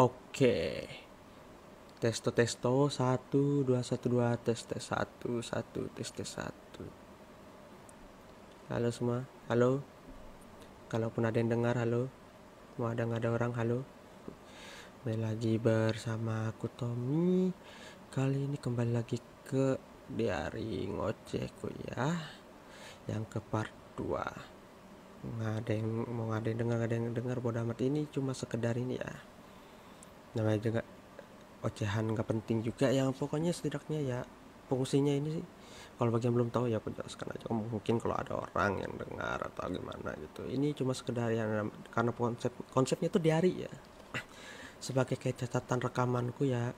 Oke. Testo testo 1 2 1 2 tes tes 1 1 tes tes 1. Halo semua. Halo. Kalaupun ada yang dengar halo. Mau ada nggak ada orang halo. Kembali lagi bersama aku Tommy. Kali ini kembali lagi ke Diari Ngocehku ya. Yang ke part 2. Nggak ada yang mau nggak ada yang dengar, nggak ada yang dengar, bodo amat, ini cuma sekedar ini ya. Namanya juga ocehan nggak penting juga, yang pokoknya setidaknya ya fungsinya ini sih, kalau bagi yang belum tahu ya aku jelaskan aja, mungkin kalau ada orang yang dengar atau gimana gitu, ini cuma sekedar yang karena konsepnya tuh diary ya, sebagai kayak catatan rekamanku ya,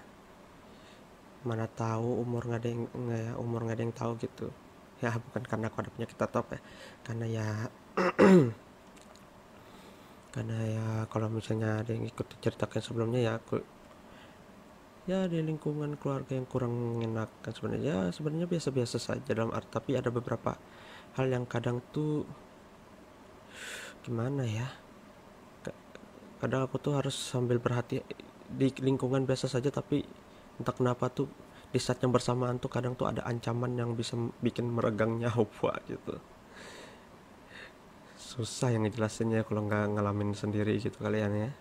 mana tahu umur nggak ada yang nggak ya, umur nggak ada yang tahu gitu ya, bukan karena aku ada penyakit top ya, karena ya karena ya kalau misalnya ada yang ikut ceritakan sebelumnya ya, aku ya di lingkungan keluarga yang kurang mengenakan sebenarnya, ya sebenarnya biasa-biasa saja dalam arti, tapi ada beberapa hal yang kadang tuh gimana ya, kadang aku tuh harus sambil berhati di lingkungan biasa saja, tapi entah kenapa tuh di saat yang bersamaan tuh kadang tuh ada ancaman yang bisa bikin meregang nyawa gitu. Susah yang ngejelasinnya kalau nggak ngalamin sendiri gitu kalian ya.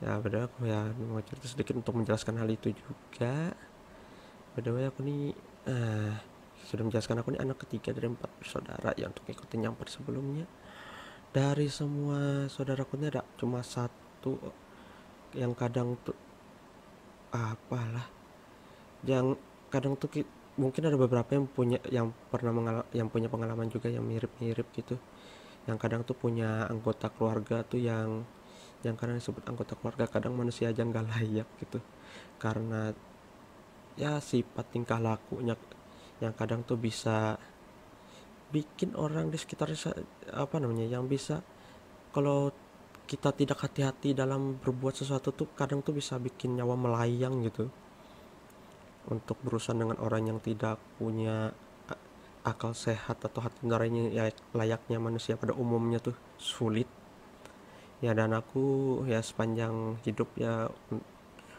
Ya padahal aku ya mau cerita sedikit untuk menjelaskan hal itu juga. By aku nih sudah menjelaskan, aku nih anak ketiga dari 4 bersaudara ya, untuk ikutin yang part sebelumnya. Dari semua saudaraku ini ada cuma satu yang kadang tuh apalah, yang kadang tuh mungkin ada beberapa yang punya, yang pernah yang punya pengalaman juga yang mirip-mirip gitu, yang kadang tuh punya anggota keluarga tuh yang kadang disebut anggota keluarga, kadang manusia aja nggak layak gitu, karena ya sifat tingkah lakunya yang kadang tuh bisa bikin orang di sekitar, apa namanya, yang bisa, kalau kita tidak hati-hati dalam berbuat sesuatu tuh kadang tuh bisa bikin nyawa melayang gitu, untuk berurusan dengan orang yang tidak punya akal sehat atau hati nurani ya, layaknya manusia pada umumnya tuh sulit ya. Dan aku ya sepanjang hidup ya,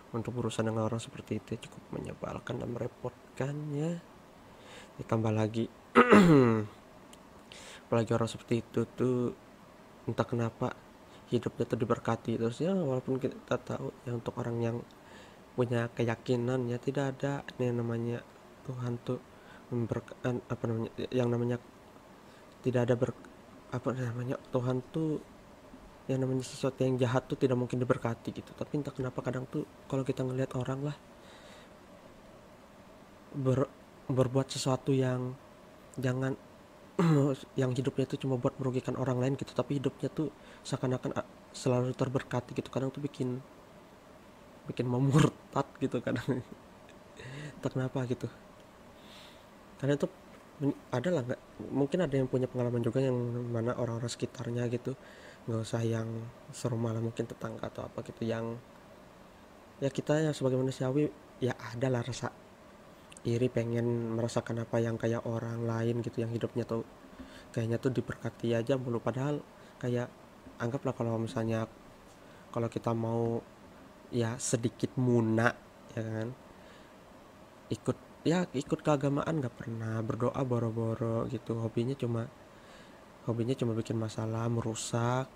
untuk berurusan dengan orang seperti itu cukup menyebalkan dan merepotkan ya. Ditambah lagi apalagi orang seperti itu tuh entah kenapa hidupnya tuh diberkati terus ya, walaupun kita tahu ya untuk orang yang punya keyakinan ya, tidak ada yang namanya Tuhan tuh apa namanya, yang namanya tidak ada apa namanya, Tuhan tuh yang namanya sesuatu yang jahat tuh tidak mungkin diberkati gitu. Tapi entah kenapa kadang tuh kalau kita ngelihat orang lah berbuat sesuatu yang jangan yang hidupnya tuh cuma buat merugikan orang lain gitu, tapi hidupnya tuh seakan-akan selalu terberkati gitu, kadang tuh bikin bikin memurtad gitu kadang. Entah kenapa gitu, karena itu ada lah, nggak mungkin ada yang punya pengalaman juga yang mana orang-orang sekitarnya gitu, nggak usah yang serumah lah, mungkin tetangga atau apa gitu, yang ya kita yang sebagai manusiawi ya ada lah rasa iri, pengen merasakan apa yang kayak orang lain gitu, yang hidupnya tuh kayaknya tuh diberkati aja mulu, padahal kayak anggaplah kalau misalnya kalau kita mau ya sedikit muna ya kan, ikut ya ikut keagamaan, nggak pernah berdoa boro-boro gitu, hobinya cuma bikin masalah, merusak,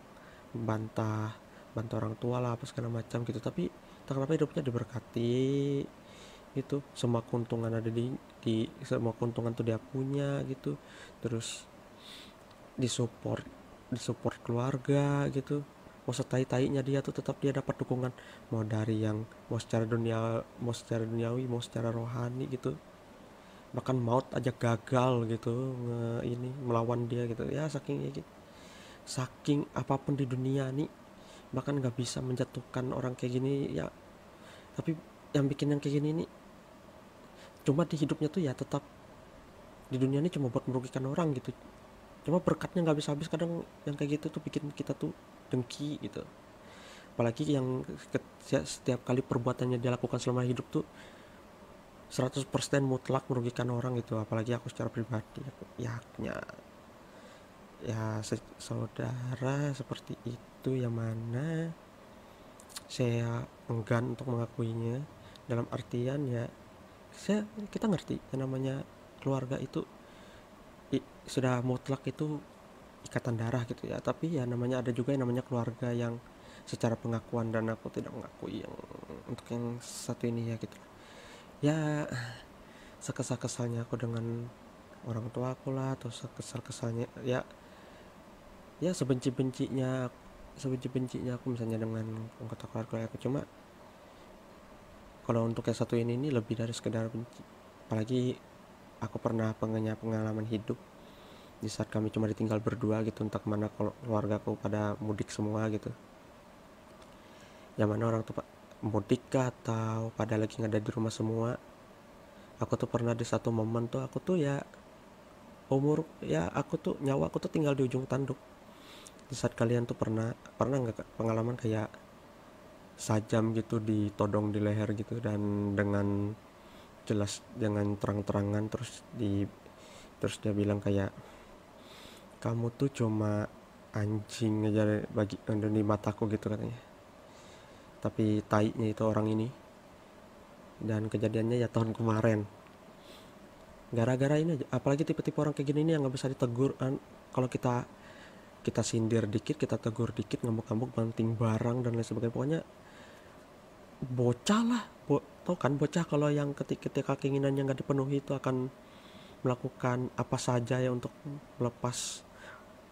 bantah bantah orang tua lah apa segala macam gitu, tapi tak kenapa hidupnya diberkati gitu, semua keuntungan ada di semua keuntungan tuh dia punya gitu, terus disupport disupport keluarga gitu, mau setai-tainya dia tuh tetap dia dapat dukungan, mau dari yang mau secara duniawi mau secara rohani gitu, bahkan maut aja gagal gitu ini melawan dia gitu ya, saking ya gitu, saking apapun di dunia nih bahkan nggak bisa menjatuhkan orang kayak gini ya, tapi yang bikin yang kayak gini nih cuma di hidupnya tuh ya tetap di dunia ini cuma buat merugikan orang gitu, cuma berkatnya nggak bisa habis, kadang yang kayak gitu tuh bikin kita tuh dengki gitu, apalagi yang setiap kali perbuatannya dia lakukan selama hidup tuh 100% mutlak merugikan orang gitu, apalagi aku secara pribadi ya punya ya saudara seperti itu, yang mana saya enggan untuk mengakuinya, dalam artian ya kita ngerti yang namanya keluarga itu sudah mutlak itu ikatan darah gitu ya, tapi ya namanya ada juga yang namanya keluarga yang secara pengakuan, dan aku tidak mengakui yang untuk yang satu ini ya gitu ya. Sekesal-kesalnya aku dengan orang tua aku lah, atau sekesal-kesalnya ya, ya sebenci-bencinya aku misalnya dengan anggota keluarga aku, cuma kalau untuk yang satu ini lebih dari sekedar benci. Apalagi aku pernah punya pengalaman hidup di saat kami cuma ditinggal berdua gitu, entah kemana kalau keluargaku pada mudik semua gitu, yang mana orang tuh mudik atau pada lagi nggak ada di rumah semua. Aku tuh pernah di satu momen tuh aku tuh ya aku tuh nyawa aku tuh tinggal di ujung tanduk. Di saat kalian tuh pernah nggak pengalaman kayak sajam gitu ditodong di leher gitu, dan dengan jelas dengan terang-terangan, terus dia bilang kayak, kamu tuh cuma anjing aja bagi di mataku gitu katanya, tapi tainya itu orang ini. Dan kejadiannya ya tahun kemarin, gara-gara ini aja. Apalagi tipe-tipe orang kayak gini ini yang nggak bisa ditegur. Kalau kita kita sindir dikit, kita tegur dikit, ngamuk-ngamuk, banting barang dan lain sebagainya, pokoknya bocah lah. Tau kan bocah kalau yang ketika keinginannya nggak dipenuhi itu akan melakukan apa saja ya untuk melepas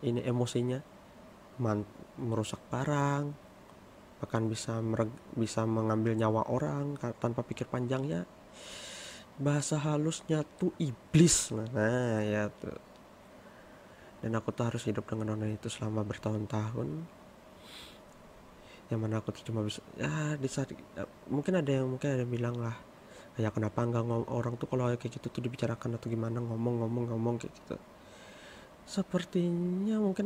ini emosinya, merusak barang, bahkan bisa mengambil nyawa orang tanpa pikir panjang ya. Bahasa halusnya tuh iblis. Nah ya tuh. Dan aku tuh harus hidup dengan orang itu selama bertahun-tahun, yang mana aku tuh cuma bisa ya di saat mungkin ada yang bilang lah, kayak kenapa nggak orang tuh kalau kayak gitu tuh dibicarakan atau gimana, ngomong kayak gitu. Sepertinya mungkin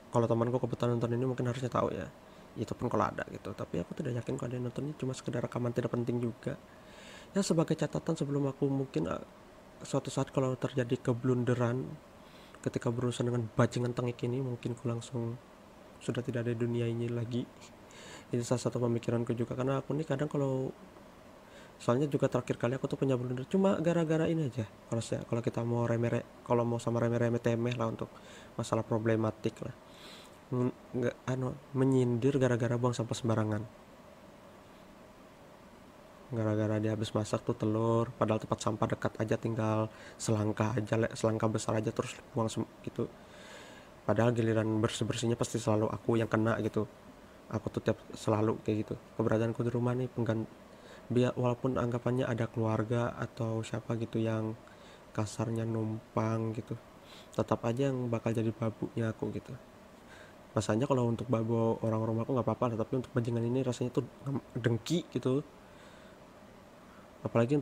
kalau temanku kebetulan nonton ini mungkin harusnya tahu ya, itu pun kalau ada gitu, tapi aku tidak yakin kalau ada yang nontonnya, cuma sekedar rekaman tidak penting juga ya, sebagai catatan sebelum aku mungkin suatu saat kalau terjadi keblunderan ketika berurusan dengan bajingan tengik ini, mungkin ku langsung sudah tidak ada di dunia ini lagi. Ini salah satu pemikiranku juga, karena aku nih kadang soalnya juga terakhir kali aku tuh punya blunder cuma gara-gara ini aja. Kalau kita mau kalau mau sama remeh-remeh temeh lah untuk masalah problematik lah, nggak menyindir gara-gara buang sampah sembarangan, gara-gara dia habis masak tuh telur, padahal tempat sampah dekat aja, tinggal selangkah besar aja, terus buang gitu. Padahal giliran bersih-bersihnya pasti selalu aku yang kena gitu. Aku tuh selalu kayak gitu. Keberadaanku di rumah nih walaupun anggapannya ada keluarga atau siapa gitu yang kasarnya numpang gitu, tetap aja yang bakal jadi babunya aku gitu. Masanya kalau untuk babu orang rumahku nggak apa-apa lah, tapi untuk bajingan ini rasanya tuh dengki gitu. Apalagi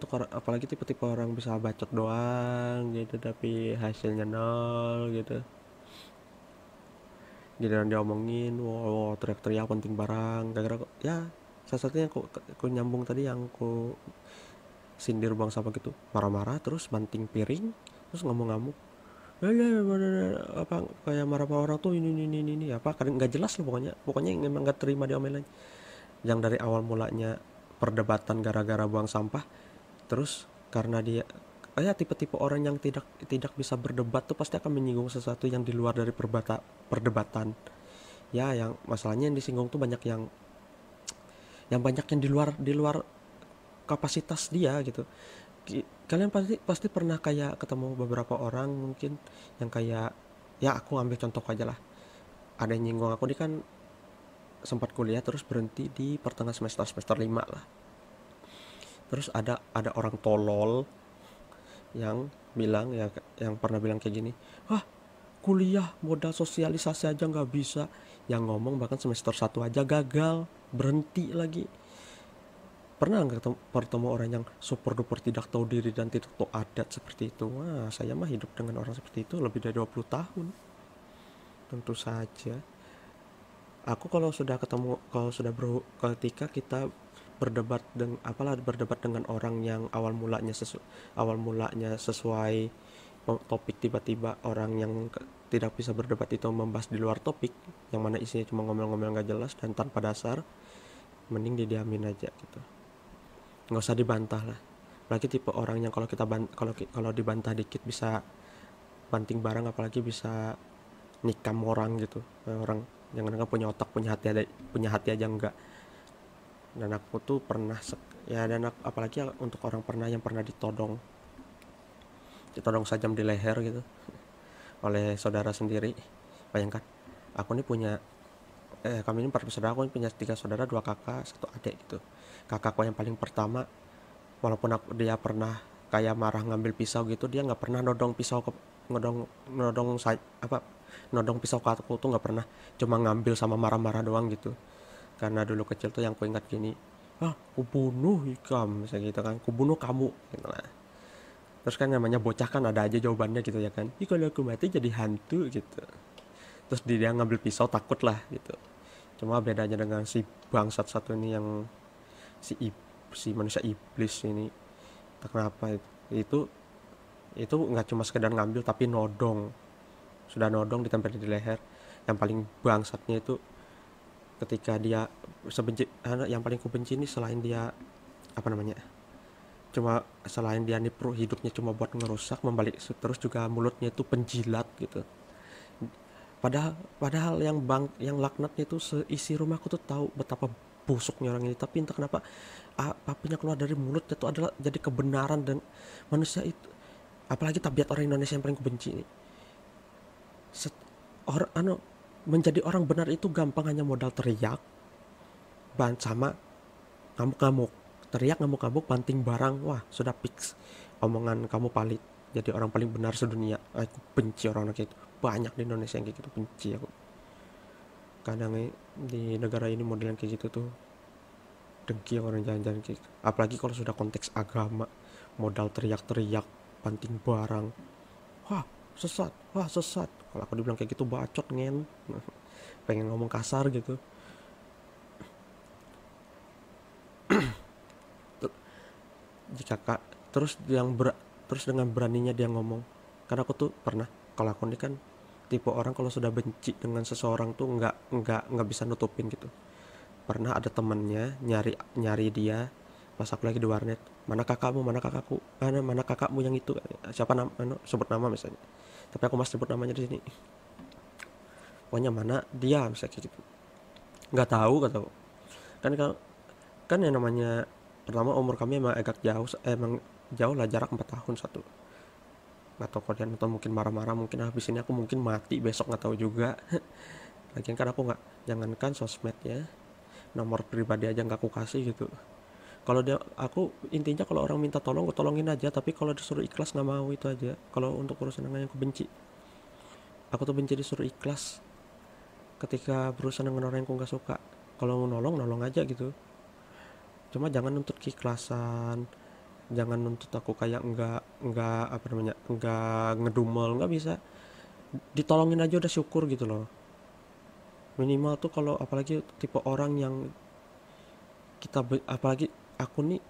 tipe-tipe orang bisa bacot doang gitu tapi hasilnya nol gitu. Giliran dia omongin, wow, teriak-teriak penting barang, gara-gara ya salah satunya aku nyambung tadi yang aku sindir bang sampah gitu, marah-marah terus banting piring, terus ngamuk-ngamuk, apa kayak marah-marah orang tuh ini apa kadang nggak jelas lah, pokoknya yang emang nggak terima diomelin, yang dari awal mulanya perdebatan gara-gara buang sampah, terus karena dia tipe-tipe orang yang tidak bisa berdebat tuh pasti akan menyinggung sesuatu yang di luar dari perdebatan ya. Yang masalahnya yang disinggung tuh banyak yang di luar kapasitas dia gitu. Kalian pasti pernah kayak ketemu beberapa orang mungkin yang kayak, ya aku ambil contoh aja lah, ada yang nyinggung aku, dia kan sempat kuliah terus berhenti di pertengahan semester 5 lah. Terus ada orang tolol yang bilang ya, yang pernah bilang kayak gini, kuliah modal sosialisasi aja nggak bisa, yang ngomong bahkan semester 1 aja gagal, berhenti lagi. Pernah nggak bertemu orang yang super duper tidak tahu diri dan tidak tahu adat seperti itu? Wah, saya mah hidup dengan orang seperti itu lebih dari 20 tahun. Tentu saja. Aku kalau sudah ketika kita berdebat dengan orang yang awal mulanya sesuai topik tiba-tiba orang yang tidak bisa berdebat itu membahas di luar topik yang mana isinya cuma ngomel-ngomel nggak jelas dan tanpa dasar, mending didiamin aja gitu, nggak usah dibantah lah. Apalagi tipe orang yang kalau kita kalau dibantah dikit bisa banting barang, apalagi bisa nikam orang gitu. Orang yang kadang punya otak, punya hati aja enggak. Dan aku tuh pernah ya, dan apalagi untuk orang yang pernah ditodong sajam di leher gitu oleh saudara sendiri. Bayangkan, aku nih punya kami ini 4 bersaudara, aku ini punya 3 saudara, 2 kakak, 1 adik gitu. Kakakku yang paling pertama, walaupun dia pernah kayak marah ngambil pisau gitu, dia nggak pernah nodong pisau ke nodong nodong apa nodong pisau ke aku tuh nggak pernah, cuma ngambil sama marah-marah doang gitu. Karena dulu kecil tuh yang ku ingat gini, kubunuh ikam, misalnya gitu kan, kubunuh kamu gitu lah. Terus kan namanya bocah kan ada aja jawabannya gitu ya kan, kalau aku mati jadi hantu gitu. Terus dia ngambil pisau, takut lah gitu. Cuma bedanya dengan si bangsat satu ini yang si si manusia iblis ini, tak kenapa itu itu nggak cuma sekedar ngambil tapi nodong, sudah nodong ditempel di leher. Yang paling bangsatnya itu ketika dia sebenci, yang paling kubenci ini selain dia apa namanya, cuma selain dia nih hidupnya cuma buat ngerusak membalik, terus juga mulutnya itu penjilat gitu. Padahal yang laknatnya itu seisi rumahku tuh tahu betapa busuknya orang ini, tapi entah kenapa apinya keluar dari mulutnya itu adalah jadi kebenaran. Dan manusia itu, apalagi tabiat orang Indonesia yang paling kubenci ini, menjadi orang benar itu gampang, hanya modal teriak sama ngamuk-ngamuk. Teriak, ngamuk-ngamuk, banting barang, wah sudah fix omongan kamu palit, jadi orang paling benar sedunia. Aku benci orang kayak gitu, banyak di Indonesia yang kayak gitu, benci aku. Kadang di negara ini model yang kayak gitu tuh dengki orang jalan-jalan kayak gitu. Apalagi kalau sudah konteks agama, modal teriak-teriak, banting barang, wah sesat, wah sesat. Kalau aku dibilang kayak gitu bacot ngen, pengen ngomong kasar gitu. Jika kak terus terus dengan beraninya dia ngomong, karena aku tuh pernah, kalau aku ini kan tipe orang kalau sudah benci dengan seseorang tuh nggak bisa nutupin gitu. Pernah ada temennya nyari nyari dia pas aku lagi di warnet, mana kakakmu, mana kakakku, mana kakakmu yang itu, siapa nama, sebut nama misalnya, tapi aku masih sebut namanya di sini, pokoknya mana dia misalnya kayak gitu. Nggak tahu, nggak tahu kan. Kan yang namanya, pertama umur kami emang agak jauh, emang jauh lah, jarak 4 tahun satu. Nggak tahu kalian atau mungkin marah-marah, mungkin habis ini aku mungkin mati besok, nggak tahu juga. Lagian kan aku nggak, jangankan sosmed ya, nomor pribadi aja nggak aku kasih gitu. Kalau dia, aku intinya kalau orang minta tolong aku tolongin aja, tapi kalau disuruh ikhlas nggak mau, itu aja. Kalau untuk urusan yang aku benci, aku tuh benci disuruh ikhlas ketika berurusan dengan orang yang aku nggak suka. Kalau nolong nolong aja gitu, cuma jangan nuntut keikhlasan, jangan nuntut aku kayak enggak apa namanya, enggak ngedumel, nggak bisa. Ditolongin aja udah syukur gitu loh, minimal tuh. Kalau apalagi tipe orang yang apalagi aku nih,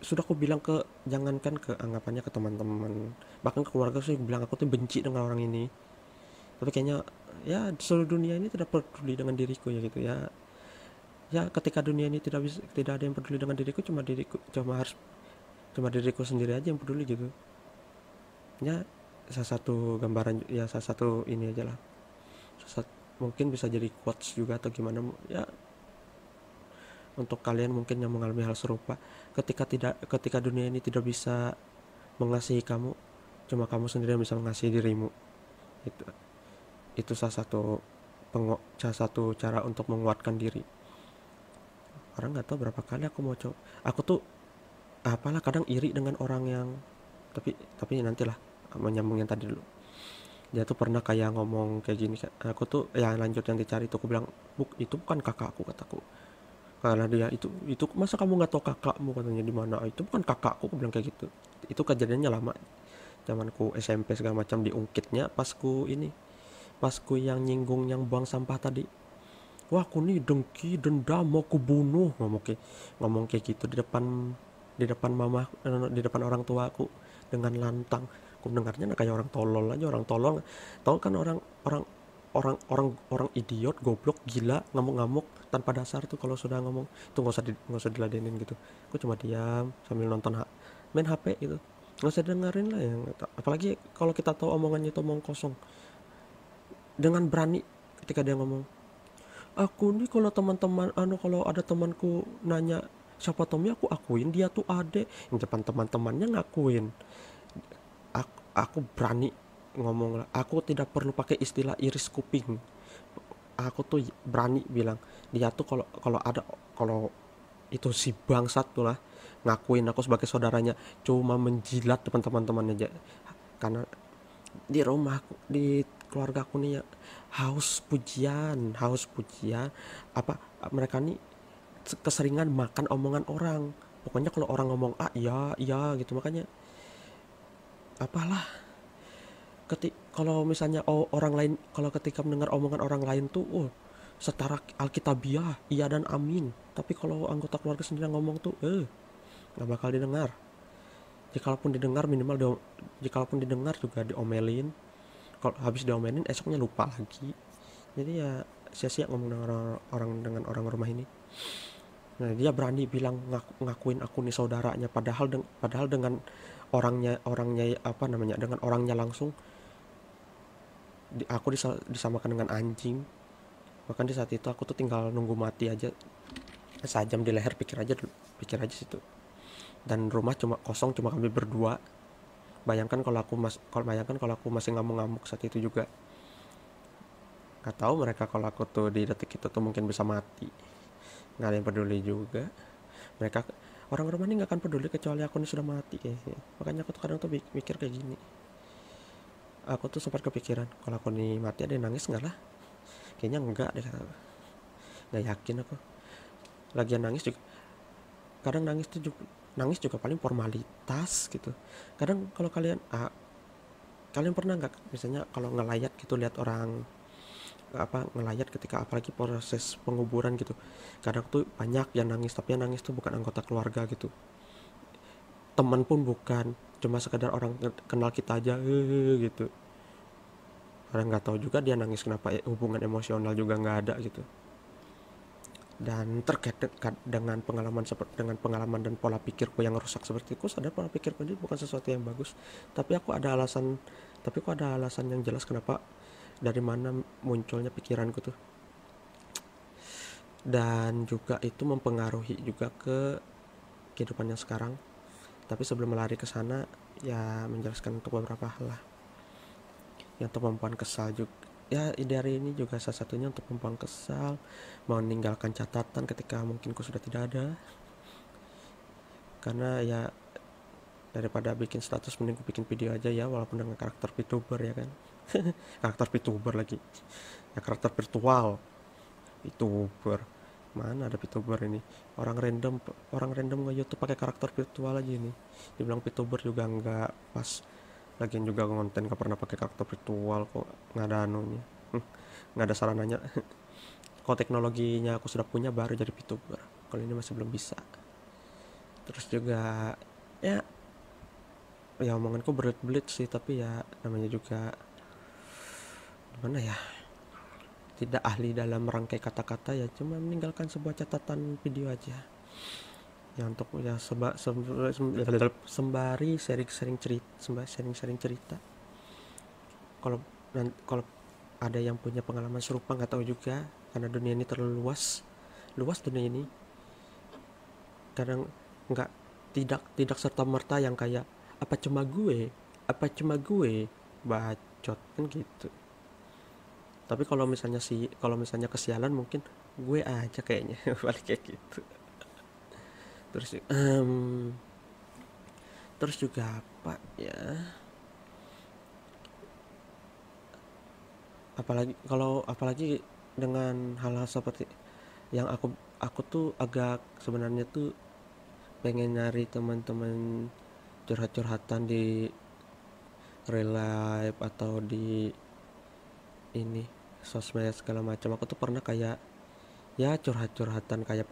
sudah aku bilang ke, jangankan ke anggapannya ke teman-teman, bahkan ke keluarga, saya bilang aku tuh benci dengan orang ini. Tapi kayaknya ya seluruh dunia ini tidak peduli dengan diriku ya gitu ya. Ya ketika dunia ini tidak ada yang peduli dengan diriku, cuma diriku sendiri aja yang peduli gitu. Ya salah satu gambaran, ya salah satu ini aja lah, mungkin bisa jadi quotes juga atau gimana ya, untuk kalian mungkin yang mengalami hal serupa. Ketika dunia ini tidak bisa mengasihi kamu, cuma kamu sendiri yang bisa mengasihi dirimu. Itu salah satu cara untuk menguatkan diri. Orang nggak tahu berapa kali aku mau coba, aku tuh apalah kadang iri dengan orang yang, tapi nantilah, menyambung yang tadi dulu. Dia tuh pernah kayak ngomong kayak gini, aku tuh yang lanjut yang dicari tuh, aku bilang, itu bukan kakakku, kataku. Karena dia itu masa kamu nggak tahu kakakmu, katanya, di mana, itu bukan kakakku, aku bilang kayak gitu. Itu kejadiannya lama, zamanku SMP segala macam. Diungkitnya pasku yang nyinggung yang buang sampah tadi. Wah aku nih dengki, dendam, mau ku bunuh, ngomong kayak gitu di depan mama, di depan orang tua aku dengan lantang. Aku aku dengarnya kayak orang tolol aja, orang tolol. Tahu kan orang orang orang idiot, goblok, gila, ngamuk-ngamuk tanpa dasar tuh kalau sudah ngomong itu nggak usah diladenin gitu. Aku cuma diam sambil main HP gitu, nggak usah dengerin lah yang, apalagi kalau kita tahu omongannya itu omong kosong. Dengan berani ketika dia ngomong, aku nih kalau teman-teman kalau ada temanku nanya siapa Tommy, aku akuin dia tuh Ade, yang depan teman-temannya ngakuin. Aku berani ngomong lah, aku tidak perlu pakai istilah iris kuping. Aku tuh berani bilang dia tuh kalau kalau itu si bangsat tuh lah ngakuin aku sebagai saudaranya cuma menjilat depan teman-teman aja. Karena di rumah di keluarga aku nih ya, haus pujian, apa mereka nih keseringan makan omongan orang. Pokoknya kalau orang ngomong iya iya gitu, makanya apalah, kalau misalnya orang lain, kalau ketika mendengar omongan orang lain tuh setara alkitabiah iya dan amin, tapi kalau anggota keluarga sendiri ngomong tuh nggak bakal didengar. Jikalaupun didengar jikalaupun didengar juga diomelin. Kalau habis diomelin esoknya lupa lagi. Jadi ya sia-sia ngomong dengan dengan orang rumah ini. Nah, dia berani bilang ngakuin aku nih saudaranya, padahal dengan orangnya apa namanya, dengan orangnya langsung aku disamakan dengan anjing. Bahkan di saat itu aku tuh tinggal nunggu mati aja, sajam di leher, pikir aja situ. Dan rumah cuma kosong, cuma kami berdua. Bayangkan kalau aku masih ngamuk-ngamuk saat itu juga. Gak tahu mereka kalau aku tuh di detik itu tuh mungkin bisa mati. Nggak ada yang peduli juga. Mereka orang rumah ini nggak akan peduli kecuali aku ini sudah mati kayaknya. Makanya aku tuh kadang tuh mikir kayak gini. Aku tuh sempat kepikiran kalau aku nih mati ada yang nangis nggak lah? Kayaknya enggak deh, nggak yakin aku. Lagian nangis juga, kadang nangis juga paling formalitas gitu. Kadang kalau kalian pernah nggak misalnya kalau ngelayat gitu lihat orang ngelayat ketika apalagi proses penguburan gitu, kadang tuh banyak yang nangis, tapi yang nangis tuh bukan anggota keluarga gitu, teman pun bukan, cuma sekedar orang kenal kita aja gitu. Orang nggak tahu juga dia nangis kenapa, hubungan emosional juga nggak ada gitu. Dan terkait dengan pengalaman dan pola pikirku yang rusak seperti itu, sadar pola pikirku ini bukan sesuatu yang bagus. Tapi aku ada alasan yang jelas kenapa, dari mana munculnya pikiranku tuh. Dan juga itu mempengaruhi juga ke kehidupan yang sekarang. Tapi sebelum melari ke sana, ya menjelaskan untuk beberapa hal lah. Yang untuk membuang kesal juga. Ya dari ini juga salah satunya untuk membuang kesal, meninggalkan catatan ketika mungkin ku sudah tidak ada. Karena ya daripada bikin status mending ku bikin video aja ya, walaupun dengan karakter VTuber ya kan. Karakter VTuber lagi. Ya karakter virtual. VTuber. Mana ada VTuber ini? Orang random nge-YouTube pakai karakter virtual aja ini. Dibilang VTuber juga nggak pas. Lagian juga konten gak pernah pakai karakter virtual kok, nggak ada anunya, nggak ada sarananya. Kalau teknologinya aku sudah punya baru jadi VTuber, kalau ini masih belum bisa. Terus juga ya omonganku berbelit sih, tapi ya namanya juga gimana ya, tidak ahli dalam merangkai kata-kata, ya cuma meninggalkan sebuah catatan video aja ya, untuk ya sembari sharing cerita. Kalau ada yang punya pengalaman serupa, nggak tahu juga, karena dunia ini terlalu luas dunia ini. Kadang nggak tidak serta merta yang kayak apa cuma gue bacot kan gitu. Tapi kalau misalnya kesialan mungkin gue aja kayaknya. Balik kayak gitu. Terus juga apa ya, apalagi dengan hal-hal seperti yang aku tuh agak sebenarnya tuh pengen nyari teman-teman curhat-curhatan di real life atau di ini sosmed segala macam. Aku tuh pernah kayak ya curhat-curhatan kayak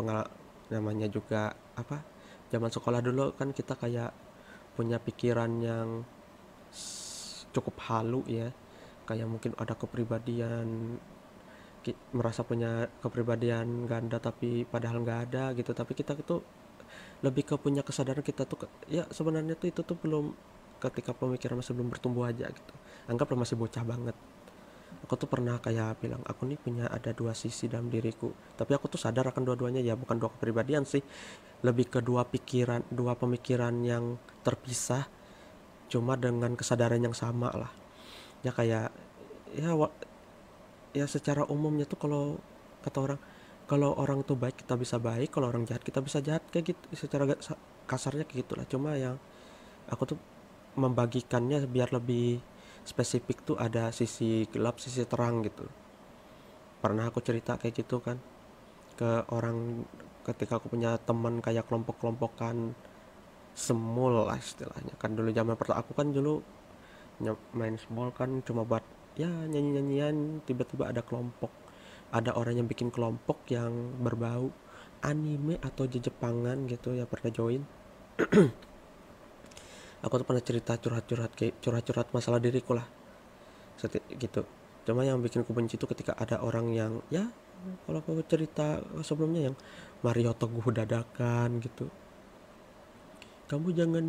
namanya juga zaman sekolah dulu kan kita kayak punya pikiran yang cukup halu ya, kayak mungkin ada kepribadian, merasa punya kepribadian ganda tapi padahal nggak ada gitu, tapi kita itu lebih ke punya kesadaran kita tuh ya sebenarnya tuh itu tuh belum, ketika pemikiran masih belum bertumbuh aja gitu, anggaplah masih bocah banget. Aku tuh pernah kayak bilang aku nih punya ada dua sisi dalam diriku, tapi aku tuh sadar akan dua-duanya, ya bukan dua kepribadian sih, lebih ke dua pikiran, dua pemikiran yang terpisah cuma dengan kesadaran yang sama lah. Ya kayak ya ya secara umumnya tuh kalau kata orang, kalau orang tuh baik kita bisa baik, kalau orang jahat kita bisa jahat, kayak gitu secara kasarnya kayak gitulah. Cuma yang aku tuh membagikannya biar lebih spesifik tuh ada sisi gelap sisi terang gitu. Pernah aku cerita kayak gitu kan ke orang, ketika aku punya teman kayak kelompok-kelompokan semul lah istilahnya kan. Dulu zaman pertama aku kan dulu main small kan cuma buat ya nyanyi-nyanyian, tiba-tiba ada kelompok, ada orang yang bikin kelompok yang berbau anime atau Jepangan gitu ya, pernah join. Aku tuh pernah cerita curhat-curhat kayak curhat-curhat masalah diriku lah gitu. Cuma yang bikin ku benci itu ketika ada orang yang ya, kalau aku cerita sebelumnya, yang Mario Teguh dadakan gitu, kamu jangan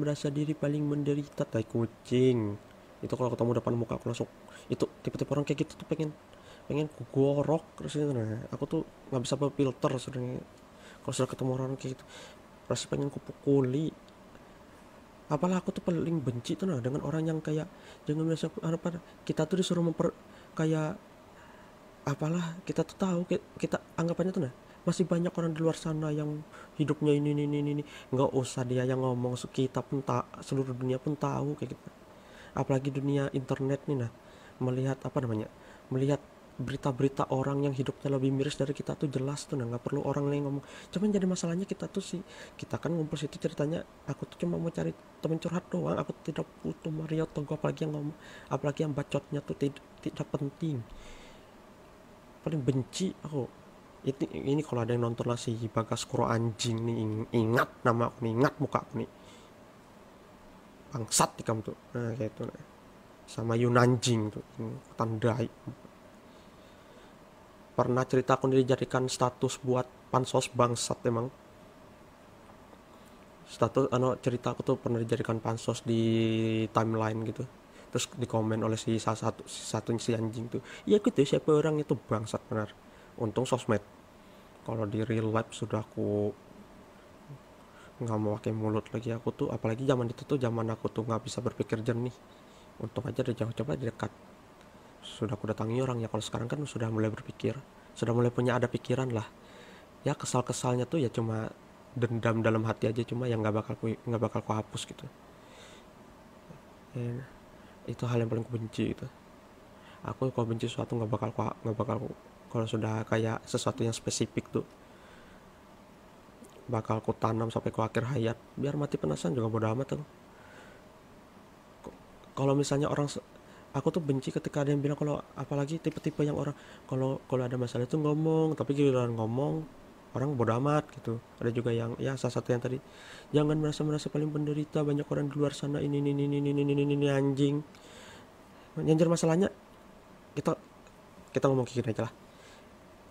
merasa diri paling menderita, tai kucing. Itu kalau ketemu depan muka aku langsung, itu tipe-tipe orang kayak gitu tuh pengen pengen ku gorok terus itu. Nah aku tuh nggak bisa berfilter sebenarnya kalau sudah ketemu orang kayak gitu, pasti pengen ku pukuli. Apalah aku tuh paling benci tuh nah dengan orang yang kayak jangan merasa apa, kita tuh disuruh kayak apalah, kita tuh tahu kita anggapannya tuh nah masih banyak orang di luar sana yang hidupnya ini, nggak usah dia yang ngomong, kita pun tak, seluruh dunia pun tahu kayak gitu. Apalagi dunia internet nih nah, melihat apa namanya, melihat berita-berita orang yang hidupnya lebih miris dari kita tuh jelas tuh nah, nggak perlu orang lain ngomong. Cuman jadi masalahnya kita tuh sih, kita kan ngumpul situ ceritanya aku tuh cuma mau cari temen curhat doang, aku tidak butuh Mario Togo, apalagi yang ngomong, apalagi yang bacotnya tuh tidak penting. Paling benci aku ini kalau ada yang nonton lah si Bagas Kuro anjing nih, ingat nama aku nih, ingat muka aku nih, bangsat di kamu tuh, nah kayak itu nah. Sama Yunanjing tuh tandai, pernah cerita aku dijadikan status buat pansos, bangsat emang. Status cerita aku tuh pernah dijadikan pansos di timeline gitu, terus dikomen oleh si satu si anjing tuh, iya gitu siapa orang itu, bangsat benar. Untung sosmed, kalau di real life sudah aku nggak mau pakai mulut lagi aku tuh, apalagi zaman itu tuh zaman aku tuh nggak bisa berpikir jernih. Untung aja dari jauh, coba di dekat sudah aku datangi orang ya. Kalau sekarang kan sudah mulai berpikir, sudah mulai punya ada pikiran lah. Ya kesal-kesalnya tuh ya cuma dendam dalam hati aja, cuma yang nggak bakal ku hapus gitu. Ya, itu hal yang paling ku benci gitu. Aku kalau benci sesuatu nggak bakal kalau sudah kayak sesuatu yang spesifik tuh bakal ku tanam sampai ku akhir hayat, biar mati penasaran juga bodo amat aku. Kalau misalnya orang, aku tuh benci ketika ada yang bilang, kalau apalagi tipe-tipe yang orang kalau kalau ada masalah itu ngomong, tapi giliran ngomong orang bodo amat gitu. Ada juga yang ya salah satu yang tadi, jangan merasa paling penderita, banyak orang di luar sana ini anjing. Nyanjir masalahnya, kita kita ngomong kayak gini aja lah.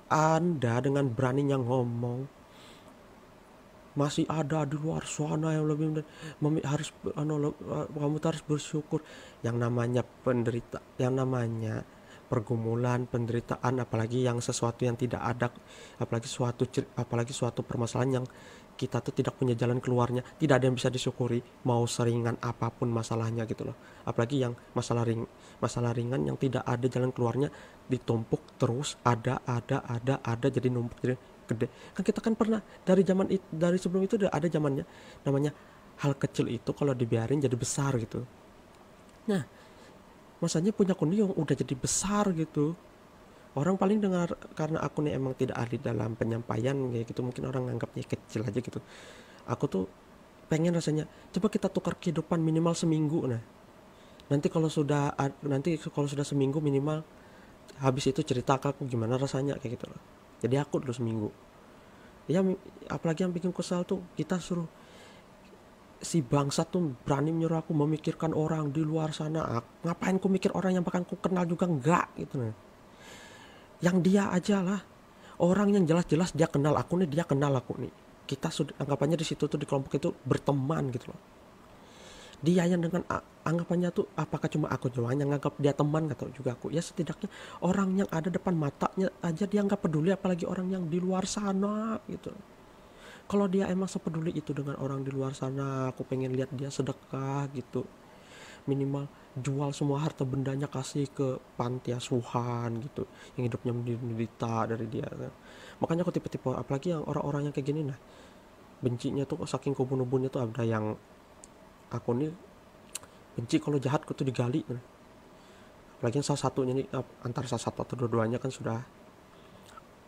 Anda dengan beraninya ngomong, masih ada di luar sana yang lebih harus kamu harus bersyukur. Yang namanya penderita, yang namanya pergumulan, penderitaan, apalagi yang sesuatu yang tidak ada, apalagi suatu permasalahan yang kita tuh tidak punya jalan keluarnya, tidak ada yang bisa disyukuri, mau seringan apapun masalahnya gitu loh. Apalagi yang masalah ringan yang tidak ada jalan keluarnya, ditumpuk terus, ada jadi numpuk jadi gede. Kan kita kan pernah dari sebelum itu udah ada zamannya, namanya hal kecil itu kalau dibiarin jadi besar gitu. Nah masanya punya kundi yang udah jadi besar gitu, orang paling dengar, karena aku nih emang tidak ahli dalam penyampaian kayak gitu, mungkin orang anggapnya kecil aja gitu. Aku tuh pengen rasanya coba kita tukar kehidupan minimal seminggu. Nah nanti kalau sudah seminggu minimal, habis itu cerita ke aku gimana rasanya kayak gitu loh. Jadi aku dulu seminggu ya, apalagi yang bikin kesal tuh kita suruh si bangsa tuh berani menyuruh aku memikirkan orang di luar sana. Ngapain ku mikir orang yang bakal ku kenal juga enggak gitu nah. Yang dia aja lah, orang yang jelas-jelas dia kenal aku nih, dia kenal aku nih, kita sudah anggapannya di situ tuh di kelompok itu berteman gitu loh. Dia yang dengan anggapannya tuh apakah cuma aku doang yang nganggap dia teman, gak tau juga aku. Ya setidaknya orang yang ada depan matanya aja dia nggak peduli, apalagi orang yang di luar sana gitu. Kalau dia emang sepeduli itu dengan orang di luar sana, aku pengen lihat dia sedekah gitu, minimal jual semua harta bendanya kasih ke panti asuhan gitu yang hidupnya menderita dari dia kan. Makanya aku tipe-tipe apalagi yang orang-orang yang kayak gini nah, bencinya tuh saking kubun-ubunnya tuh ada yang aku nih benci kalau jahatku tuh digali kan. Apalagi yang salah satunya nih, antara salah satu atau dua-duanya kan sudah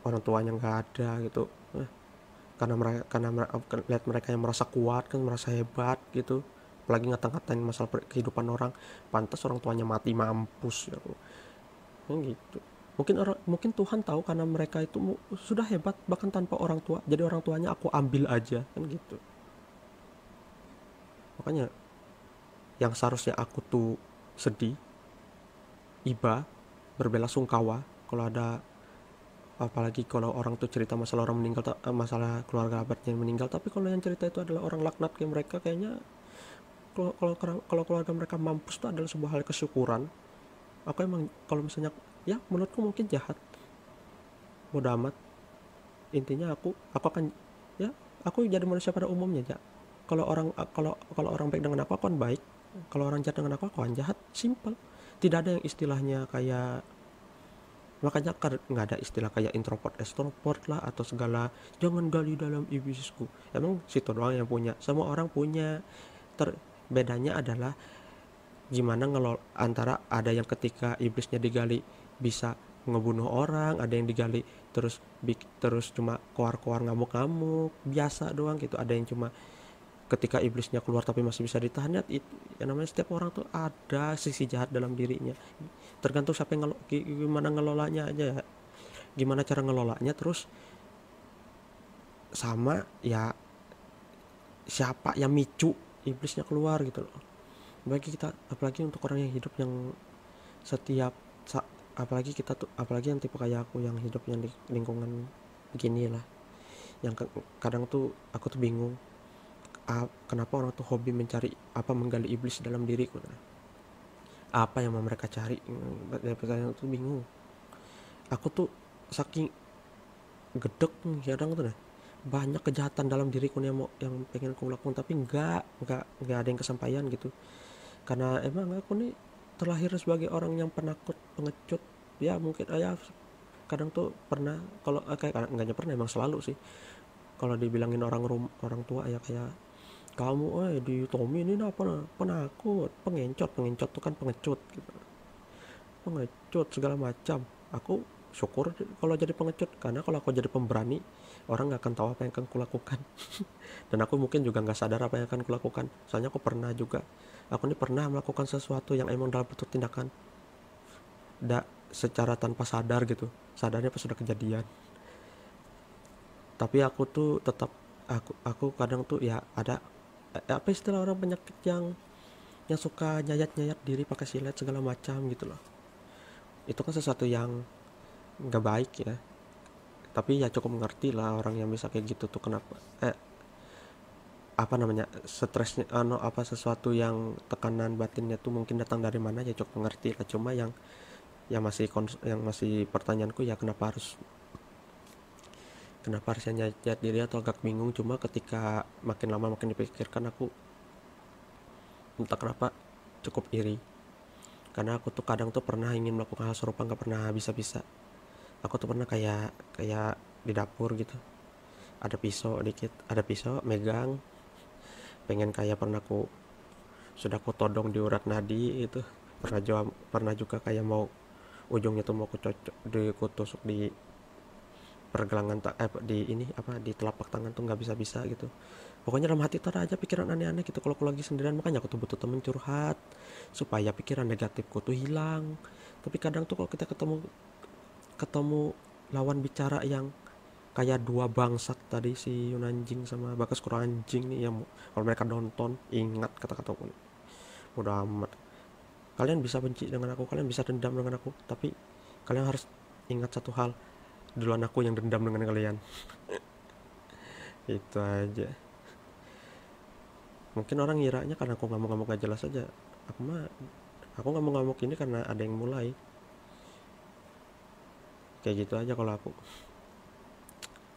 orang tuanya nggak ada gitu. Karena lihat mereka yang merasa kuat kan, merasa hebat gitu, apalagi ngata-ngatain masalah kehidupan orang, pantas orang tuanya mati mampus ya kan gitu. Mungkin Tuhan tahu karena mereka itu sudah hebat bahkan tanpa orang tua, jadi orang tuanya aku ambil aja kan gitu. Makanya yang seharusnya aku tuh sedih, iba, berbelasungkawa kalau ada, apalagi kalau orang tuh cerita masalah orang meninggal, masalah keluarga abadnya yang meninggal, tapi kalau yang cerita itu adalah orang laknat kayak mereka, kayaknya kalau keluarga mereka mampus itu adalah sebuah hal kesyukuran. Aku emang kalau misalnya ya menurutku mungkin jahat, bodo amat, intinya aku akan ya aku jadi manusia pada umumnya ya. Kalau orang baik dengan aku akan baik, kalau orang jahat dengan aku akan jahat, simple. Tidak ada yang istilahnya kayak, makanya nggak ada istilah kayak introvert extrovert lah atau segala jangan gali dalam iblisku. Emang situ doang yang punya, semua orang punya. Bedanya adalah gimana antara ada yang ketika iblisnya digali bisa ngebunuh orang, ada yang digali terus cuma keluar ngamuk-ngamuk biasa doang gitu, ada yang cuma ketika iblisnya keluar tapi masih bisa ditahan. Ya namanya setiap orang tuh ada sisi jahat dalam dirinya, tergantung siapa yang gimana ngelolanya aja ya, gimana cara ngelolanya, terus sama ya siapa yang micu iblisnya keluar gitu loh. Apalagi untuk orang yang hidup yang setiap apalagi yang tipe kayak aku yang hidupnya di lingkungan begini lah, yang kadang tuh aku tuh bingung kenapa orang tuh hobi menggali iblis dalam diriku, apa yang mau mereka cari. Dari pertanyaan tuh bingung aku tuh, saking gedek kadang tuh nah, banyak kejahatan dalam diriku yang pengen aku lakukan tapi nggak ada yang kesampaian gitu, karena emang aku nih terlahir sebagai orang yang penakut, pengecut ya. Mungkin ya kadang tuh pernah, kalau kayak enggaknya pernah, emang selalu sih kalau dibilangin orang tua ya kayak kamu di Tommy ini apa penakut, pengencot tuh kan pengecut gitu, pengecut segala macam. Aku syukur kalau jadi pengecut, karena kalau aku jadi pemberani orang nggak akan tahu apa yang akan kulakukan. Dan aku mungkin juga nggak sadar apa yang akan kulakukan, soalnya aku ini pernah melakukan sesuatu yang emang dalam bentuk tindakan secara tanpa sadar gitu, sadarnya pas sudah kejadian. Tapi aku tuh tetap aku kadang tuh ya ada apa istilah orang penyakit yang suka nyayat diri pakai silet segala macam gitu loh. Itu kan sesuatu yang nggak baik ya, tapi ya cukup mengerti lah orang yang bisa kayak gitu tuh kenapa apa namanya stresnya sesuatu yang tekanan batinnya tuh mungkin datang dari mana, ya cukup mengerti lah. Cuma yang masih pertanyaanku ya kenapa harusnya nyayat diri atau agak bingung. Cuma ketika makin lama makin dipikirkan, aku entah kenapa cukup iri, karena aku tuh kadang tuh pernah ingin melakukan hal serupa nggak pernah bisa. Aku tuh pernah kayak di dapur gitu, ada pisau megang, pengen kayak sudah aku todong di urat nadi itu, pernah juga kayak mau ujungnya tuh mau aku tusuk di pergelangan di telapak tangan tuh nggak bisa gitu. Pokoknya dalam hati tuh ada aja pikiran aneh-aneh gitu kalau aku lagi sendirian. Makanya aku tuh butuh temen curhat supaya pikiran negatifku tuh hilang. Tapi kadang tuh kalau kita ketemu lawan bicara yang kayak dua bangsat tadi, si Yunanjing sama Bagas kurang anjing nih, yang kalau mereka nonton ingat kata-kataku. Udah amat, kalian bisa benci dengan aku, kalian bisa dendam dengan aku, tapi kalian harus ingat satu hal, duluan aku yang dendam dengan kalian. Itu aja. Mungkin orang ngiranya karena aku ngamuk-ngamuk gak jelas aja. Aku ngamuk-ngamuk ini karena ada yang mulai. Kayak gitu aja kalau aku.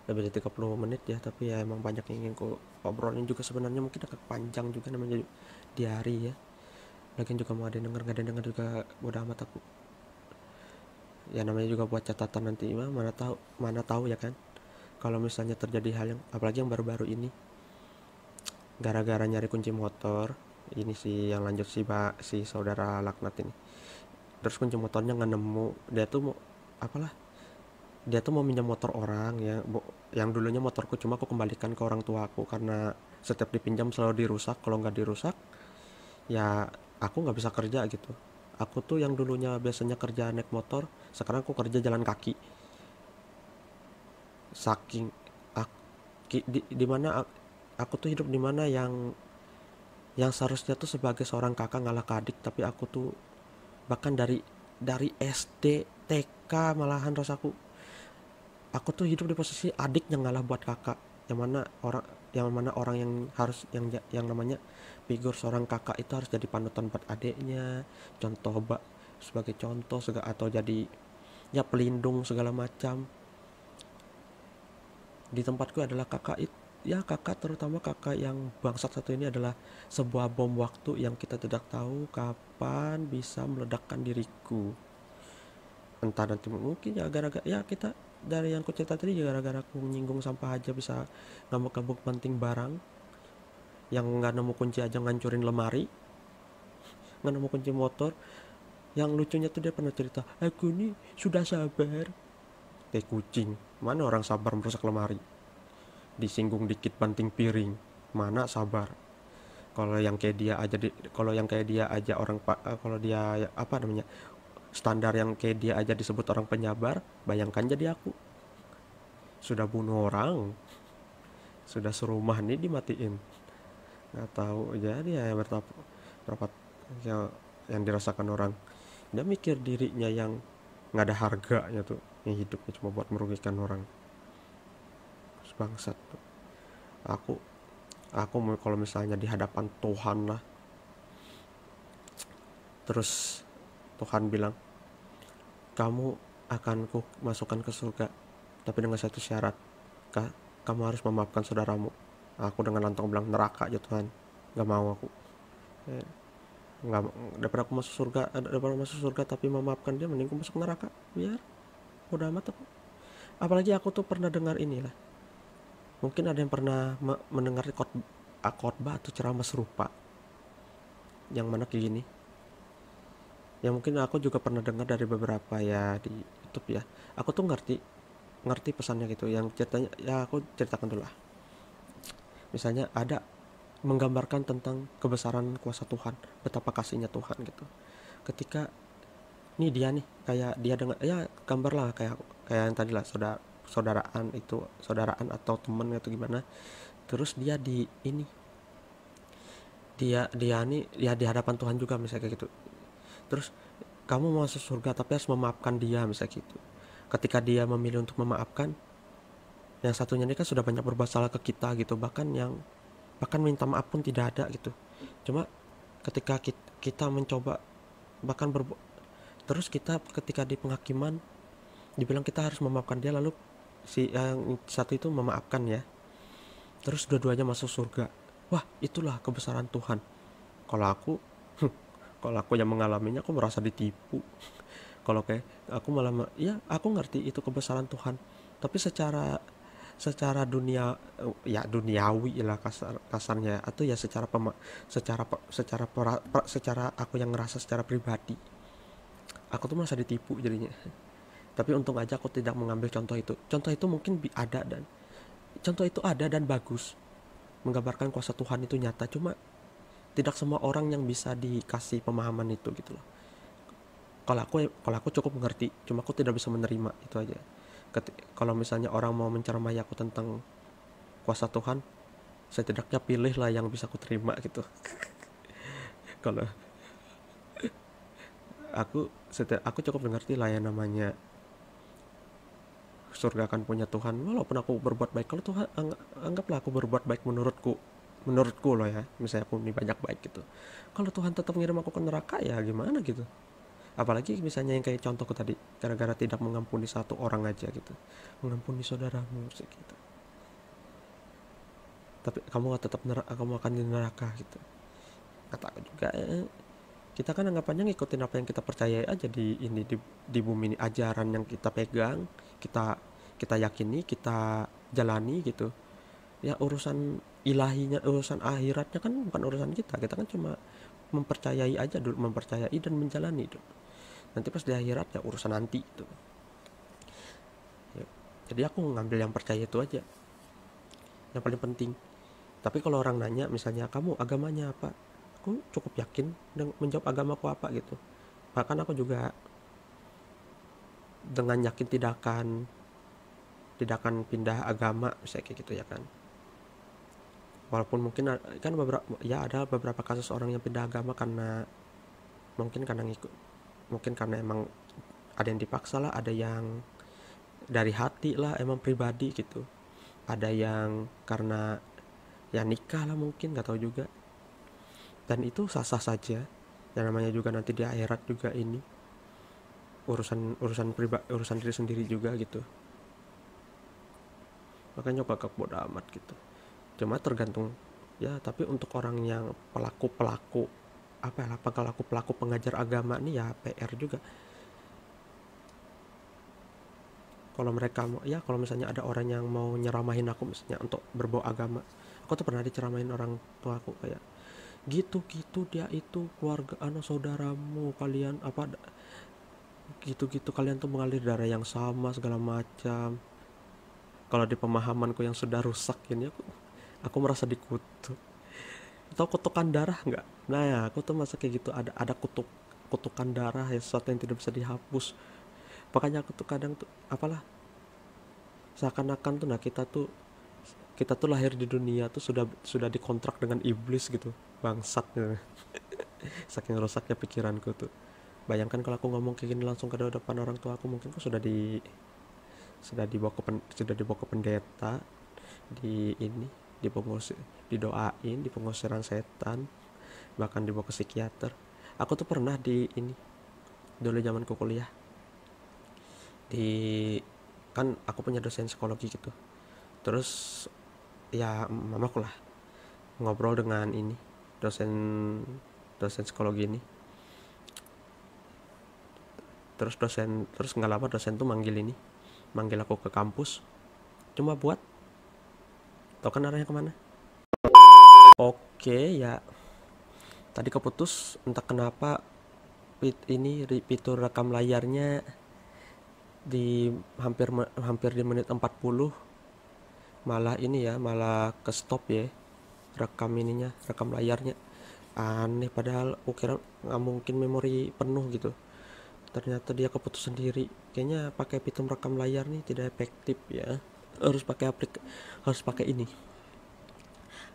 Lebih dari 30 menit ya, tapi ya emang banyak yang ingin ku obrolin juga sebenarnya, mungkin agak panjang juga namanya diari ya. Lagian juga mau ada yang denger, gak ada yang denger juga bodo amat aku. Ya namanya juga buat catatan nanti mah, mana tahu ya kan. Kalau misalnya terjadi hal yang apalagi yang baru-baru ini, gara-gara nyari kunci motor, ini sih yang lanjut si saudara laknat ini. Terus kunci motornya nggak nemu, dia tuh mau apalah, dia tuh mau minjam motor orang yang dulunya motorku, cuma aku kembalikan ke orang tua aku karena setiap dipinjam selalu dirusak. Kalau nggak dirusak ya aku nggak bisa kerja gitu. Aku tuh yang dulunya biasanya kerja naik motor, sekarang aku kerja jalan kaki. Saking di mana aku tuh hidup di mana yang seharusnya tuh sebagai seorang kakak ngalah ke adik, tapi aku tuh bahkan dari SD TK malahan rasaku, aku tuh hidup di posisi adik yang ngalah buat kakak. Yang mana orang yang harus yang namanya figur seorang kakak itu harus jadi panutan buat adiknya, contoh sebagai contoh segala, atau jadi ya pelindung segala macam. Di tempatku adalah kakak itu, ya kakak, terutama kakak yang bangsat satu ini adalah sebuah bom waktu yang kita tidak tahu kapan bisa meledakkan diriku. Entah nanti mungkin ya gara-gara ya kita, dari yang ku cerita tadi ya, gara-gara aku menyinggung sampah aja bisa ngamuk-ngamuk penting barang, yang nggak nemu kunci aja ngancurin lemari, nggak nemu kunci motor. Yang lucunya tuh dia pernah cerita, aku nih sudah sabar. Kayak kucing, mana orang sabar merusak lemari? Disinggung dikit banting piring, mana sabar? Kalau yang kayak dia aja kalau dia apa namanya, standar yang kayak dia aja disebut orang penyabar, bayangkan jadi aku. Sudah bunuh orang, sudah serumah nih dimatiin, nggak tahu jadi ya berapa ya, yang dirasakan orang. Dia mikir dirinya yang nggak ada harganya tuh, yang hidupnya cuma buat merugikan orang. Bangsat tuh. Aku kalau misalnya di hadapan Tuhan lah, terus Tuhan bilang, kamu akan ku masukkan ke surga, tapi dengan satu syarat, kamu harus memaafkan saudaramu. Aku dengan lantang bilang, neraka aja Tuhan, nggak mau aku. Nggak, daripada masuk surga tapi memaafkan dia, mending aku masuk neraka, biar udah amat aku. Apalagi aku tuh pernah dengar inilah, mungkin ada yang pernah mendengar khotbah atau ceramah serupa yang mana kayak gini. Ya mungkin aku juga pernah dengar dari beberapa ya di YouTube ya. Aku tuh ngerti pesannya gitu. Yang ceritanya ya aku ceritakan dulu lah. Misalnya ada menggambarkan tentang kebesaran kuasa Tuhan, betapa kasihnya Tuhan gitu. Ketika nih dia nih, kayak dia dengan ya gambar lah, kayak yang tadi lah, saudaraan atau temen atau gimana. Terus dia nih ya di hadapan Tuhan juga misalnya kayak gitu. Terus kamu mau masuk surga tapi harus memaafkan dia misalnya gitu. Ketika dia memilih untuk memaafkan, yang satunya ini kan sudah banyak berbuat salah ke kita gitu, bahkan minta maaf pun tidak ada gitu. Cuma ketika kita mencoba bahkan terus kita ketika di penghakiman dibilang kita harus memaafkan dia, lalu si yang satu itu memaafkan ya, terus dua-duanya masuk surga. Wah, itulah kebesaran Tuhan. Kalau aku kalau aku yang mengalaminya, aku merasa ditipu. Kalau kayak aku malah ya aku ngerti itu kebesaran Tuhan, tapi secara ya duniawi lah kasarnya, atau ya secara aku yang ngerasa secara pribadi, aku tuh merasa ditipu jadinya. Tapi untung aja aku tidak mengambil contoh itu mungkin contoh itu ada dan bagus, menggambarkan kuasa Tuhan itu nyata, cuma tidak semua orang yang bisa dikasih pemahaman itu gitu loh. Kalau aku cukup mengerti, cuma aku tidak bisa menerima itu aja. Kalau misalnya orang mau menceramai aku tentang kuasa Tuhan, setidaknya pilihlah yang bisa aku terima gitu. Kalau aku cukup mengerti lah yang namanya surga akan punya Tuhan, walaupun aku berbuat baik. Kalau Tuhan, anggaplah aku berbuat baik menurutku loh ya, misalnya aku ini banyak baik gitu, kalau Tuhan tetap ngirim aku ke neraka ya gimana gitu. Apalagi misalnya yang kayak contohku tadi, gara-gara tidak mengampuni satu orang aja gitu, mengampuni saudaramu gitu, tapi kamu akan di neraka gitu. Kata aku juga, kita kan anggapannya ngikutin apa yang kita percaya aja di bumi ini, ajaran yang kita pegang, kita kita yakini, kita jalani gitu. Ya urusan ilahinya, urusan akhiratnya kan bukan urusan kita kan cuma mempercayai aja dulu, mempercayai dan menjalani dulu. Nanti pas di akhirat ya urusan nanti itu. Ya, jadi aku ngambil yang percaya itu aja, yang paling penting. Tapi kalau orang nanya misalnya kamu agamanya apa, aku cukup yakin dengan menjawab agamaku apa gitu. Bahkan aku juga dengan yakin tidak akan pindah agama misalnya kayak gitu ya kan. Walaupun mungkin kan ada beberapa kasus orang yang pindah agama karena mungkin karena ngikut, mungkin karena emang ada yang dipaksa lah, ada yang dari hati lah emang pribadi gitu, ada yang karena ya nikah lah mungkin, nggak tahu juga. Dan itu sah-sah saja, yang namanya juga nanti di akhirat juga ini urusan diri sendiri juga gitu. Makanya gak bodo amat gitu, cuma tergantung ya. Tapi untuk orang yang pelaku pelaku pengajar agama nih ya PR juga. Kalau mereka ya, kalau misalnya ada orang yang mau nyeramahin aku misalnya untuk berbau agama, aku tuh pernah diceramahin orang tua aku kayak gitu-gitu, dia itu keluarga anak saudaramu, kalian apa gitu-gitu, kalian tuh mengalir darah yang sama segala macam. Kalau di pemahamanku yang sudah rusak ini, aku merasa dikutuk. Tahu kutukan darah nggak? Nah ya, aku tuh masa kayak gitu, ada kutukan darah ya, sesuatu yang tidak bisa dihapus. Makanya aku tuh kadang tuh apalah, seakan-akan tuh nah kita tuh lahir di dunia tuh sudah dikontrak dengan iblis gitu, bangsat gitu. Saking rusaknya pikiranku tuh. Bayangkan kalau aku ngomong kayak gini langsung ke depan orang tua aku, mungkin kok sudah dibawa ke pendeta, di ini didoain, di pengusiran setan, bahkan dibawa ke psikiater. Aku tuh pernah di ini dulu zamanku kuliah, di kan aku punya dosen psikologi gitu. Terus ya mamaku lah ngobrol dengan ini dosen dosen psikologi ini. Terus nggak lama dosen tuh manggil aku ke kampus, cuma buat, tau kan arahnya kemana. Oke ya, tadi keputus entah kenapa, fitur rekam layarnya di hampir di menit 40 malah ini ya, malah ke stop ya, rekam layarnya. Aneh, padahal aku kira nggak mungkin memori penuh gitu, ternyata dia keputus sendiri. Kayaknya pakai fitur rekam layar nih tidak efektif ya. Harus pakai ini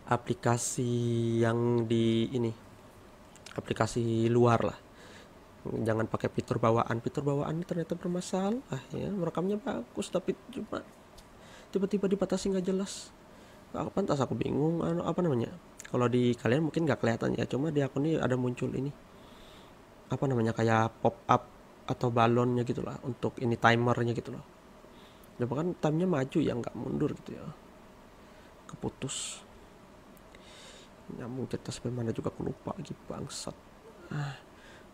aplikasi yang di ini, aplikasi luar lah. Jangan pakai fitur bawaan ini ternyata bermasalah ya. Merekamnya bagus tapi cuma tiba-tiba dibatasi nggak jelas. Pantas aku bingung apa namanya. Kalau di kalian mungkin nggak kelihatan ya, cuma di aku nih ada muncul ini apa namanya, kayak pop up atau balonnya gitulah, untuk ini timernya gitu loh. Ya bahkan timenya maju ya, nggak mundur gitu ya. Keputus. Nyambung cerita sampai mana juga aku lupa lagi, bangsat.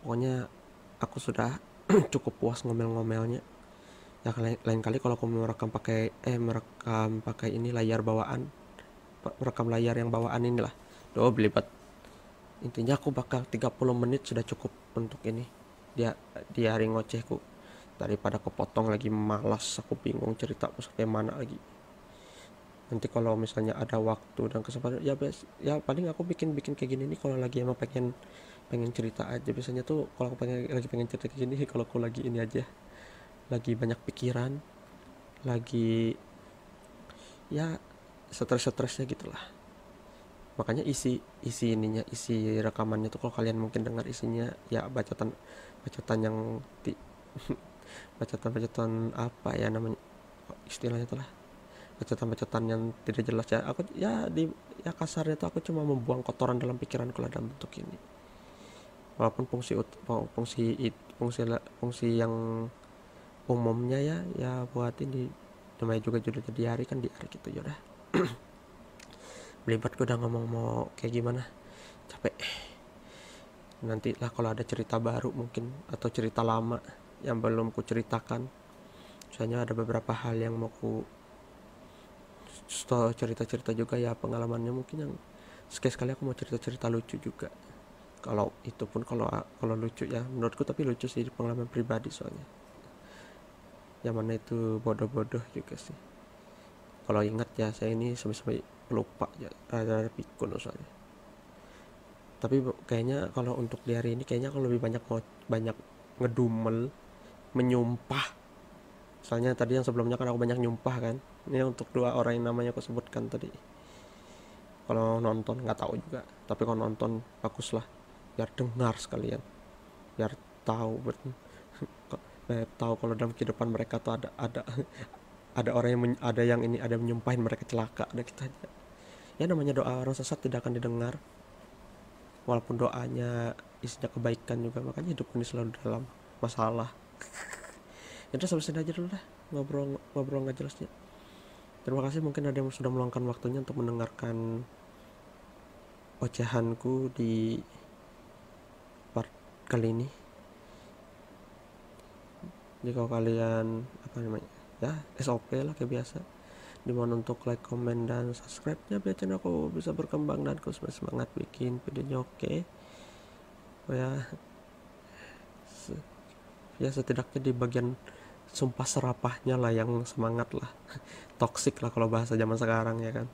Pokoknya aku sudah cukup puas ngomel-ngomelnya. Ya lain kali kalau aku merekam pakai ini layar bawaan, merekam layar yang bawaan inilah. Belibet. Intinya aku bakal 30 menit sudah cukup untuk ini. Di hari ngocehku, daripada kepotong lagi, malas, aku bingung cerita sampai mana lagi. Nanti kalau misalnya ada waktu dan kesempatan ya paling aku bikin kayak gini nih kalau lagi emang pengen cerita aja. Biasanya tuh kalau aku lagi pengen cerita kayak gini, kalau aku lagi ini aja, lagi banyak pikiran, lagi ya stres-stresnya gitulah. Makanya isi rekamannya tuh kalau kalian mungkin dengar isinya ya bacotan yang bacotan apa ya namanya istilahnya tuh lah, bacotan yang tidak jelas ya. Aku ya ya kasarnya tuh aku cuma membuang kotoran dalam pikiranku lah dalam bentuk ini. Walaupun fungsi yang umumnya ya buat ini namanya juga judul diary kan, diary gitu. Ya udah belibet gue udah ngomong mau kayak gimana, capek. Nanti lah kalau ada cerita baru mungkin atau cerita lama yang belum ku ceritakan, soalnya ada beberapa hal yang mau ku cerita juga ya, pengalamannya mungkin yang sekali aku mau cerita lucu juga. Kalau itu pun kalau lucu ya menurutku, tapi lucu sih pengalaman pribadi soalnya. Yang mana itu bodoh-bodoh juga sih. Kalau ingat ya saya ini sampai lupa ya, rada pikun soalnya. Tapi kayaknya kalau untuk di hari ini kayaknya aku lebih banyak ngedumel, menyumpah. Soalnya tadi yang sebelumnya kan aku banyak nyumpah kan. Ini untuk 2 orang yang namanya aku sebutkan tadi. Kalau nonton nggak tahu juga, tapi kalau nonton bagus lah, biar dengar sekalian, biar tahu tahu kalau dalam kehidupan mereka tuh ada orang yang ada menyumpahin mereka celaka, ada kita aja. Ya namanya doa orang sesat tidak akan didengar, walaupun doanya isinya kebaikan juga. Makanya hidup ini selalu dalam masalah. Ya udah sampai sini aja dulu dah ngobrol nggak jelasnya. Terima kasih mungkin ada yang sudah meluangkan waktunya untuk mendengarkan ocehanku di part kali ini. Jadi kalau kalian apa namanya ya SOP lah kayak biasa, dimohon untuk like, comment, dan subscribe-nya biar channel aku bisa berkembang dan aku semangat bikin videonya. Oke. Oh ya setidaknya di bagian sumpah serapahnya lah yang semangat lah. Toxic lah kalau bahasa zaman sekarang ya kan.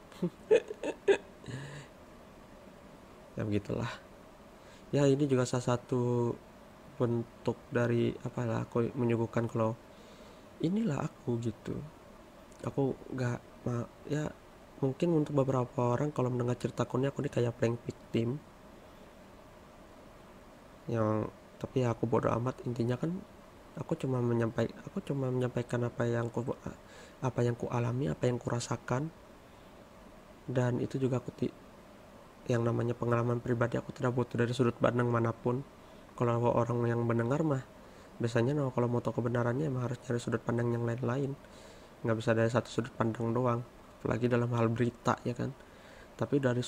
Ya begitulah. Ya ini juga salah satu bentuk dari apalah aku menyuguhkan kalau inilah aku gitu. Aku nggak ya mungkin untuk beberapa orang kalau mendengar ceritaku ini aku ini kayak prank victim yang, tapi ya aku bodo amat. Intinya kan aku cuma menyampaikan apa yang ku alami, apa yang ku rasakan, dan itu juga yang namanya pengalaman pribadi. Aku tidak butuh dari sudut pandang manapun. Kalau orang yang mendengar mah biasanya kalau mau tahu kebenarannya emang harus cari sudut pandang yang lain-lain, nggak bisa dari satu sudut pandang doang, apalagi dalam hal berita ya kan. Tapi dari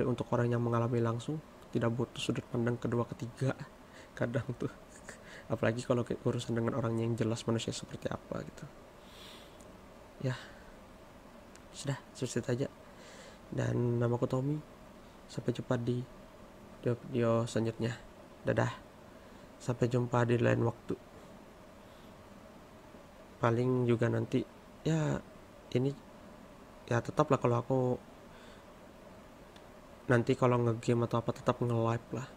untuk orang yang mengalami langsung tidak butuh sudut pandang kedua ketiga kadang tuh. Apalagi kalau urusan dengan orang yang jelas manusia seperti apa gitu. Ya sudah selesai aja. Dan namaku Tommy. Sampai jumpa di video selanjutnya. Dadah. Sampai jumpa di lain waktu. Paling juga nanti ya ini ya tetap lah kalau aku nanti kalau nge-game atau apa tetap nge-live lah.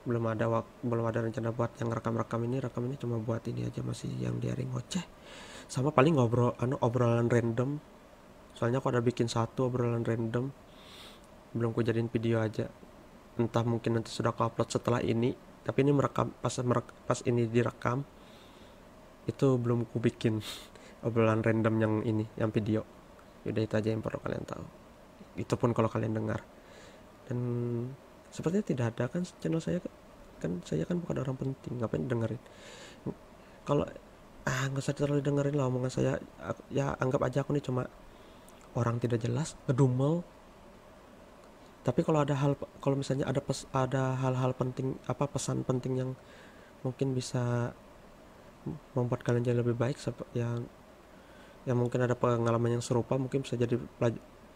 Belum ada rencana buat yang rekam ini cuma buat ini aja, masih yang diary ngoceh. Sama paling obrolan random. Soalnya aku ada bikin satu obrolan random, belum ku jadiin video aja. Entah mungkin nanti sudah aku upload setelah ini, tapi ini pas ini direkam itu belum ku bikin obrolan random yang ini, yang video. Yaudah itu aja yang perlu kalian tahu. Itu pun kalau kalian dengar. Dan sepertinya tidak ada kan channel saya kan bukan orang penting, ngapain dengerin. Kalau nggak usah terlalu dengerin lah omongan saya. Ya anggap aja aku nih cuma orang tidak jelas ngedumel. Tapi kalau misalnya ada hal-hal penting, pesan penting yang mungkin bisa membuat kalian jadi lebih baik, yang mungkin ada pengalaman yang serupa, mungkin bisa jadi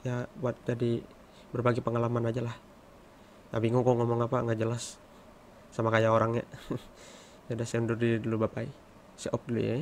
ya buat jadi berbagi pengalaman aja lah. Nah, bingung kok ngomong apa nggak jelas sama kayak orangnya. Ya udah saya undur diri dulu, bye bye. Saya off dulu ya.